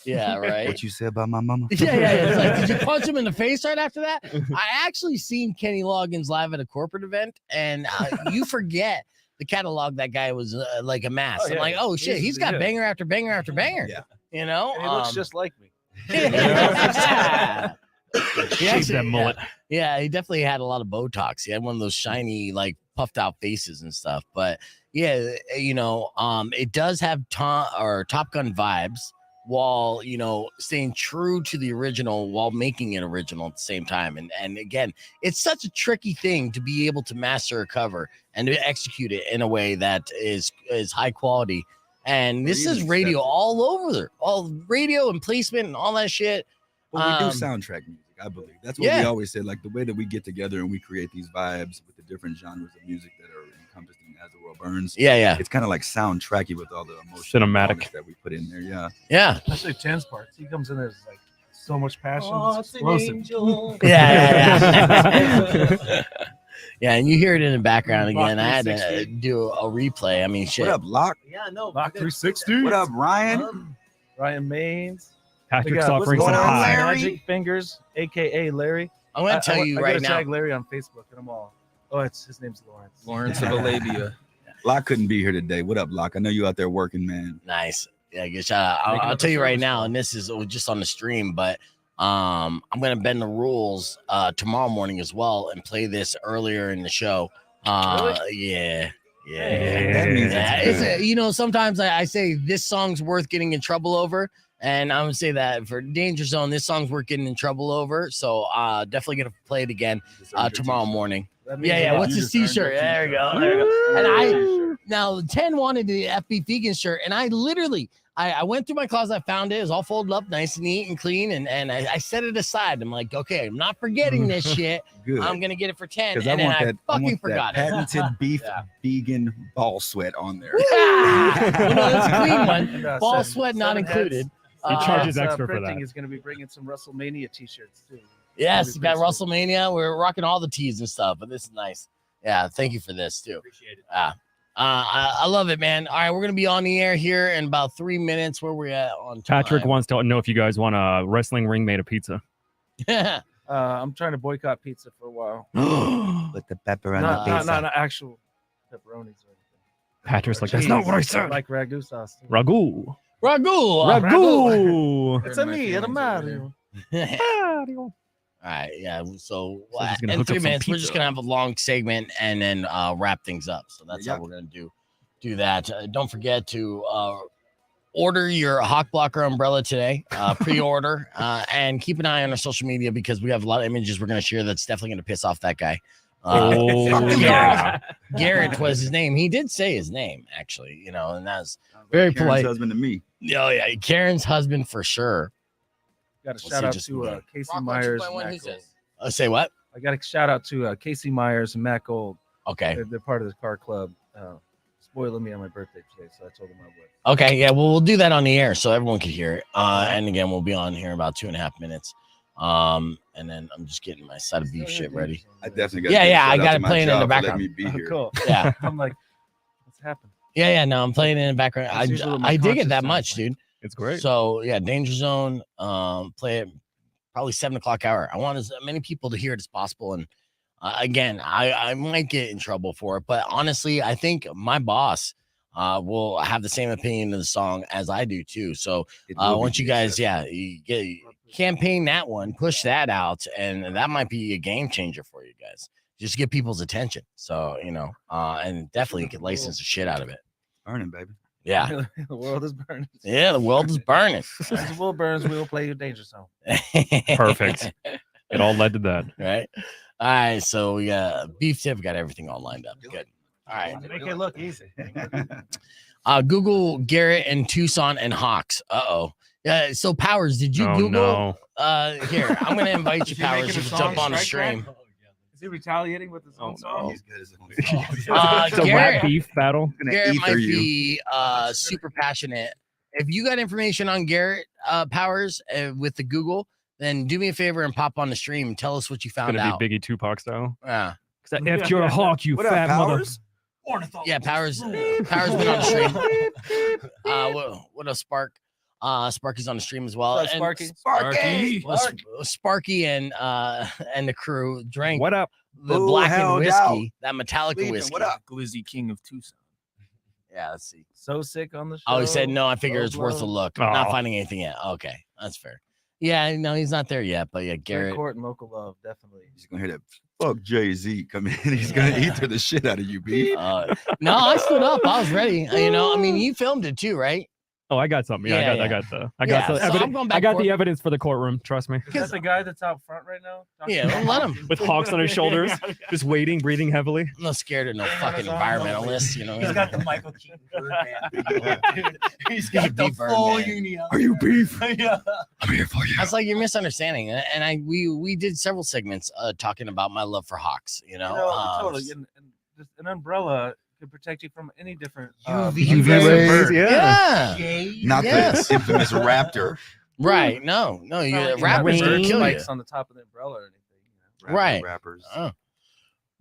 Yeah, right. What you said about my mama? Yeah. It's like, did you punch him in the face right after that? I actually seen Kenny Loggins live at a corporate event, and you forget the catalog that guy was like a mass. Oh, I'm yeah. like, oh shit, he's got banger after banger after banger. Yeah. You know, He looks just like me. Yeah. He Shave that mullet. Yeah, he definitely had a lot of Botox. He had one of those shiny, like puffed out faces and stuff. But yeah, you know, it does have Top Gun vibes while, you know, staying true to the original while making it original at the same time. And again, it's such a tricky thing to be able to master a cover and to execute it in a way that is high quality. And this is radio all over there, all radio and placement and all that shit. Well, we do soundtrack music, I believe. That's what we always said. Like the way that we get together and we create these vibes with the different genres of music that are encompassed in As The World Burnz. Yeah. It's kind of like soundtracky with all the emotional Cinematic elements that we put in there. Yeah. Yeah. Especially Ten's parts. He comes in there's like so much passion. It's explosive. Yeah. Yeah, and you hear it in the background again. I had to 360. do a replay. I mean, shit. What up, Locke? Yeah, no. Lock 360. What up, Ryan? Ryan Maines. Patrick's what's offering going some on, high. Magic Fingers, aka Larry. I'm gonna tell you I right gotta now. tag Larry on Facebook and I'm all. Oh, his name's Lawrence. Lawrence of Arabia. Locke couldn't be here today. What up, Locke? I know you out there working, man. Nice. Yeah, good shout out. I'll tell you right now, and this is just on the stream, but I'm gonna bend the rules tomorrow morning as well and play this earlier in the show. Yeah. That means it's good. You know, sometimes I say this song's worth getting in trouble over, and I'm gonna say that for Danger Zone, this song's worth getting in trouble over. So definitely gonna play it again tomorrow morning. Yeah. What's his t-shirt? There we go. And now 10 wanted the FB Vegan shirt, and I literally I went through my closet, I found it. It was all folded up, nice and neat and clean, and I set it aside. I'm like, okay, I'm not forgetting this shit. Good. I'm gonna get it for 10. Because And I then want I that fucking forgot it. patented beef vegan ball sweat on there. Well, no, that's a clean one. And, Ball Seven- sweat not Seven included. He charges Heads, extra for Printing that. is going to be bringing some WrestleMania t-shirts too. Yes, got WrestleMania. We're rocking all the tees and stuff, but this is nice. Yeah, thank you for this too. Appreciate it. I love it, man. All right, we're gonna be on the air here in about 3 minutes. Where we're at on time. Patrick wants to know if you guys want a wrestling ring made of pizza. I'm trying to boycott pizza for a while. With the pepperoni pizza. Not actual pepperonis or anything. Patrick's like, that's not what I said. Like ragu sauce. Too. Ragu. Ragu. It's a me, and a Mario. All right, yeah. So he's gonna in hook up 3 some minutes, we're just pizza. gonna have a long segment and then wrap things up. So that's Yeah. how we're gonna do that. Don't forget to order your Hawk Blocker umbrella today. Pre-order and keep an eye on our social media because we have a lot of images we're gonna share that's definitely gonna piss off that guy. Yeah. Garrett was his name. He did say his name actually, and that's very Karen's polite. husband to me. Oh yeah, Karen's husband for sure. Got a Let's shout see, out just to one. Casey Rock Myers. 1, And 2.1, Matt who Gold. says? Say what? I got a shout out to Casey Myers and Matt Gold. Okay. They're part of the car club. Spoiling me on my birthday today, so I told them I would. Okay, yeah, well, we'll do that on the air so everyone can hear it. And again, we'll be on here in about 2.5 minutes. And then I'm just getting my side of beef shit ready. I definitely got. Yeah, I got it playing in the background. Let me be here. Cool. Yeah, I'm like, what's happened? yeah, no, I'm playing it in the background. That's usually what my I dig it conscious that sounds much, like. dude. It's great. So yeah, Danger Zone. Play it probably 7:00 hour. I want as many people to hear it as possible. And again, I might get in trouble for it, but honestly, I think my boss will have the same opinion of the song as I do too. So once you guys, you campaign that one, push that out, and that might be a game changer for you guys. Just get people's attention. So and definitely get license the shit out of it. Burning, baby. Yeah. The world is burning. Yeah, the world is burning. As the world burns, we will play your Danger Zone. Perfect. It all led to that. Right. All right. So we got beef tip, got everything all lined up. Good. All right. Make it look easy. Google Garrett and Tucson and Hawks. Yeah. So Powers, did you Google? No. Here, I'm gonna invite you, Is he Powers, making to a song jump on the strike stream. Is he retaliating with his own song? He's good as a It's a Garrett, rap beef battle. Garrett might be super passionate. If you got information on Garrett Powers with the Google, then do me a favor and pop on the stream and tell us what you It's found gonna out. be Biggie Tupac style. Yeah. If you're a hawk, you What fat up, mother. Powers? Yeah, Powers been on the stream. What up, Spark? Sparky's on the stream as well. What's up, And Sparky? Sparky and the crew drank What up? the Ooh, blackened held whiskey, that Metallica Sleeping, whiskey. what up? Glizzy King of Tucson. Yeah, let's see. So sick on the show. Oh, he said no. I figure So it's worth a blown. look. Not Oh. finding anything yet. Okay, that's fair. Yeah, no, he's not there yet. But yeah, Great Garrett. court and local love, definitely. He's gonna hear that. Fuck Jay-Z come in. He's gonna eat the shit out of you, B. No, I stood up. I was ready. I mean, you filmed it too, right? Oh, I got something. Yeah, I got so the I'm evidence. going I back got for the it. evidence for the courtroom. Trust me. Is that the guy that's out front right now? Yeah, well, let him. With hawks on his shoulders, just waiting, breathing heavily. I'm not scared of no fucking environmentalists. He's got the Michael Keaton Birdman. He's got the Beef bird, full man. union. Are you beef? Yeah. I'm here for you. That's like you're misunderstanding. And we did several segments talking about my love for hawks. Totally. And just an umbrella could protect you from any different UV rays. Yeah. Not Yes. the infamous raptor. Right. No, you Not like rappers you have gonna kill you. spikes on the top of the umbrella or anything. Right. Rappers.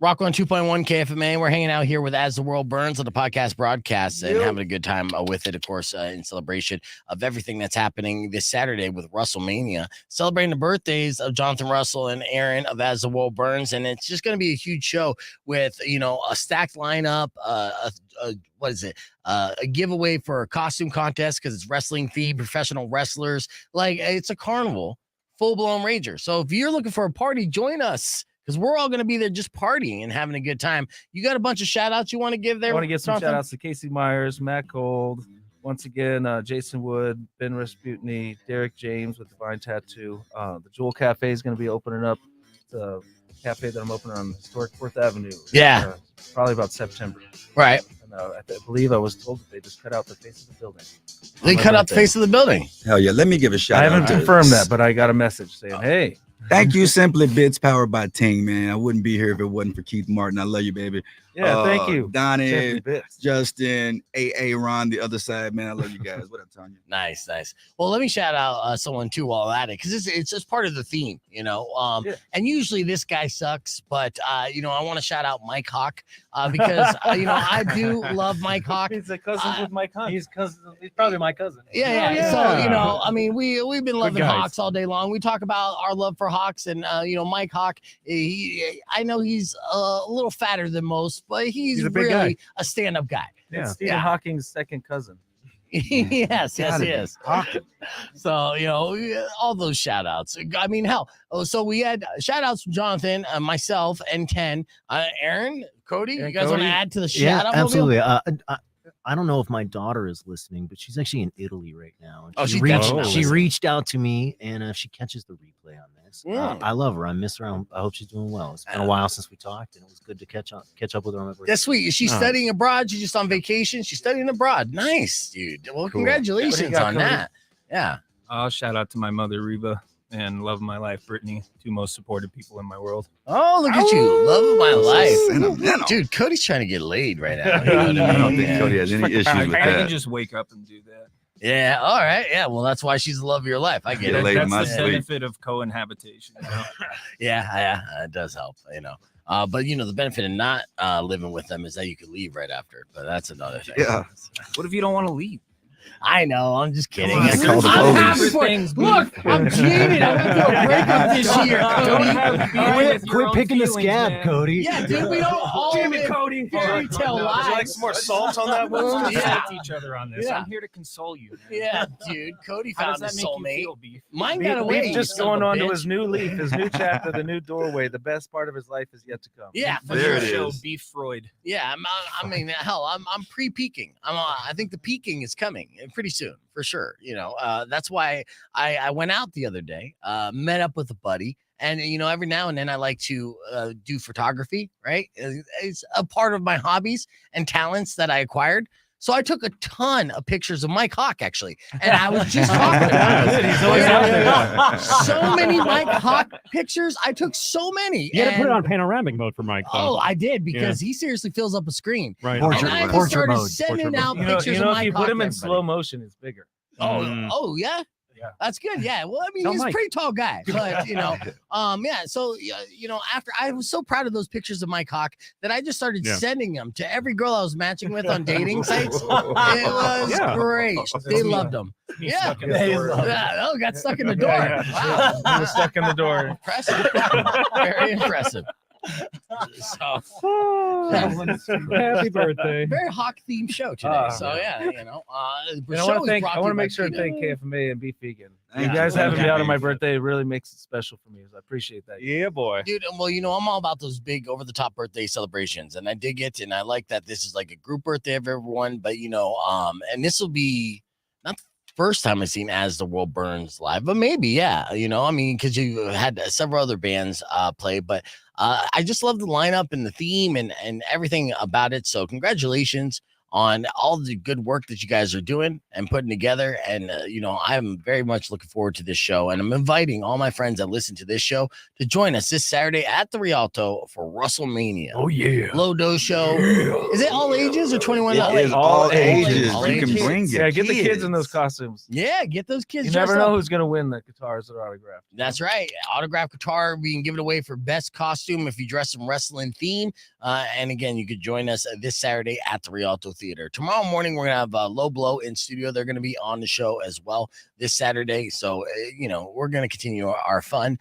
Rock 102.1 KFMA. We're hanging out here with As the World Burns on the podcast broadcast and having a good time with it, of course, in celebration of everything that's happening this Saturday with WrestleMania, celebrating the birthdays of Jonathan Russell and Aaron of As the World Burns. And it's just going to be a huge show with, a stacked lineup, a giveaway for a costume contest because it's wrestling themed, professional wrestlers. Like, it's a carnival, full-blown rager. So if you're looking for a party, join us. Because we're all going to be there just partying and having a good time. You got a bunch of shout outs you want to give there? I want to give some Jonathan? shout outs to Casey Myers, Matt Gold, once again, Jason Wood, Ben Rasputin, Derek James with Divine Tattoo. The Jewel Cafe is going to be opening up. The cafe that I'm opening on historic 4th Avenue. Yeah. Probably about September. Right. And, I believe I was told that they just cut out the face of the building. They cut out the face of the building. Hell yeah. Let me give a shout I out. haven't to- confirmed that, but I got a message saying, hey. Thank you, Simply Bits, powered by Ting, man. I wouldn't be here if it wasn't for Keith Martin. I love you, baby. Yeah, thank you. Donnie, Simply Bits. Justin, AA Ron, the other side, man. I love you guys. What up, Tanya? Nice. Well, let me shout out someone too while at it, because it's just part of the theme, And usually this guy sucks, but I want to shout out Mike Hawk because I do love Mike Hawk. He's a cousin with Mike Hunt. He's probably my cousin. Yeah. So we've been loving guys. Hawks all day long. We talk about our love for Hawks, and Mike Hawk. I know he's a little fatter than most, but he's a big really guy. a stand-up guy. It's Stephen Hawking's second cousin. Yes, Gotta be. yes. So, all those shout outs. I mean, hell. So we had shout outs from Jonathan, myself, and Ken. Aaron, Cody, you guys want to add to the shout out? Absolutely. I don't know if my daughter is listening, but she's actually in Italy right now. And she reached out to me, and if she catches the replay on this, I love her. I miss her. I hope she's doing well. It's been a while since we talked, and it was good to catch up with her on my birthday. That's sweet. Is she studying abroad? She's just on vacation. She's studying abroad. Nice, dude. Well, congratulations on that. Yeah. I'll shout out to my mother, Reba, and love of my life, Brittany, two most supportive people in my world. Oh, look at you. Love of my life. Dude, Cody's trying to get laid right now. I don't think Cody has any issues with I that. can just wake up and do that. Yeah, all right. Yeah, well, that's why she's the love of your life. I get it. That's the benefit of co-inhabitation. Yeah, it does help, But the benefit of not living with them is that you could leave right after. But that's another thing. Yeah. What if you don't want to leave? I know. I'm just kidding. I call the police. Look, I'm cheating. I went through a breakup this year, Cody. Quit picking the scab, Cody. Yeah, dude, we don't all live Cody. fairy tale Would lives. you like some more salt on that wound? Yeah. Each other on this. Yeah. I'm here to console you. Yeah, dude. Cody How does found that his make you soulmate. feel, Beef? Mine got away. Beef just going on to his new leaf, his new chapter, the new doorway. The best part of his life is yet to come. Yeah, There it Show is. Beef Freud. Yeah, I mean, hell, I'm pre-peaking. I think the peaking is coming pretty soon, for sure. That's why I went out the other day, met up with a buddy, and every now and then I like to do photography. Right, it's a part of my hobbies and talents that I acquired. So I took a ton of pictures of Mike Hawk, actually, and I was just talking about it. He's always out there. So many Mike Hawk pictures. I took so many. You had to put it on panoramic mode for Mike. Oh, I did, because he seriously fills up a screen. Right. And I just started sending out pictures of if Mike you Hawk put him to in everybody. slow motion, it's bigger. Oh, yeah. That's good. Yeah. Well, I mean, Tell he's a Mike. pretty tall guy, but yeah. So, after I was so proud of those pictures of Mike Hawk that I just started sending them to every girl I was matching with on dating sites. It was great. They loved them. Yeah. Got stuck in the door. Wow. He was stuck in the door. Impressive. Very impressive. Happy birthday. Very Hawk themed show today. So yeah, I want to make sure to thank KFMA and Beef Vegan. You guys having me out on my birthday really makes it special for me. So I appreciate that. Yeah, boy. Dude, well, I'm all about those big over-the-top birthday celebrations, and I dig it, and I like that this is like a group birthday of everyone, but and this will be not the first time I've seen Az The World Burnz live, but maybe, yeah, because you had several other bands play, but I just love the lineup and the theme and everything about it, so congratulations on all the good work that you guys are doing and putting together. And, I'm very much looking forward to this show. And I'm inviting all my friends that listen to this show to join us this Saturday at the Rialto for WrestleMania. Oh, yeah. Low Dose Show. Is it all ages or 21? It is all ages. You can bring your get the kids in those costumes. Yeah, get those kids. You never dressed know up. who's going to win the guitars that are autographed. That's right. Autographed guitar being given away for best costume if you dress in wrestling theme. And again, you could join us this Saturday at the Rialto Theater. Tomorrow morning, we're going to have Low Blow in studio. They're going to be on the show as well this Saturday. So, we're going to continue our fun.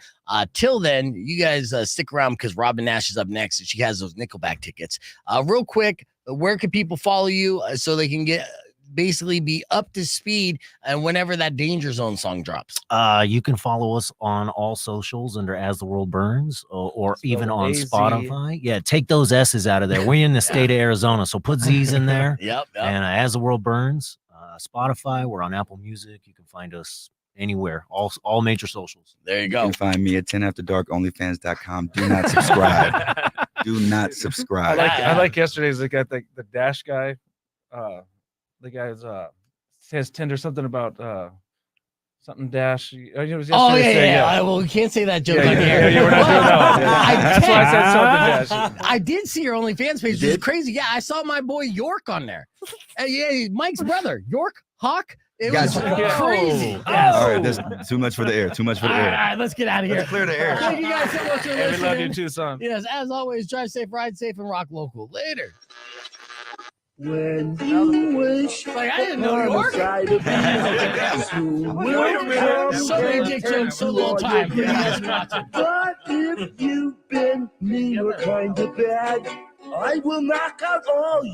Till then, you guys stick around because Robin Nash is up next and she has those Nickelback tickets. Real quick, where can people follow you so they can basically be up to speed and whenever that Danger Zone song drops? You can follow us on all socials under Az The World Burnz or even on AZ. Spotify. Yeah, take those S's out of there. We're in the state of Arizona, so put Z's in there. Yep. And Az The World Burnz, Spotify. We're on Apple Music. You can find us anywhere, all major socials. There you You go. can find me at 10 After Dark, onlyfans.com. Do not subscribe. Do not subscribe. I like yesterday's. They got the Dash guy. The guy's says Tinder something about something Dash. Oh, yeah. Well, we can't say that joke on here. Yeah, we're not doing that one. I That's why I said something Dash. I did see your OnlyFans page. It's crazy. Yeah, I saw my boy York on there. Yeah, Mike's brother, York Hawk. It was crazy. All right, that's too much for the air. Too much for the All air. right, let's get out of here. Let's clear the air. Thank you guys so much for Yeah, we listening. love you, Tucson. Yes, as always, drive safe, ride safe, and rock local. Later. When you wish I didn't know York. So many dick jokes, so little time. But if you've been mean or kind of bad, I will knock out all you.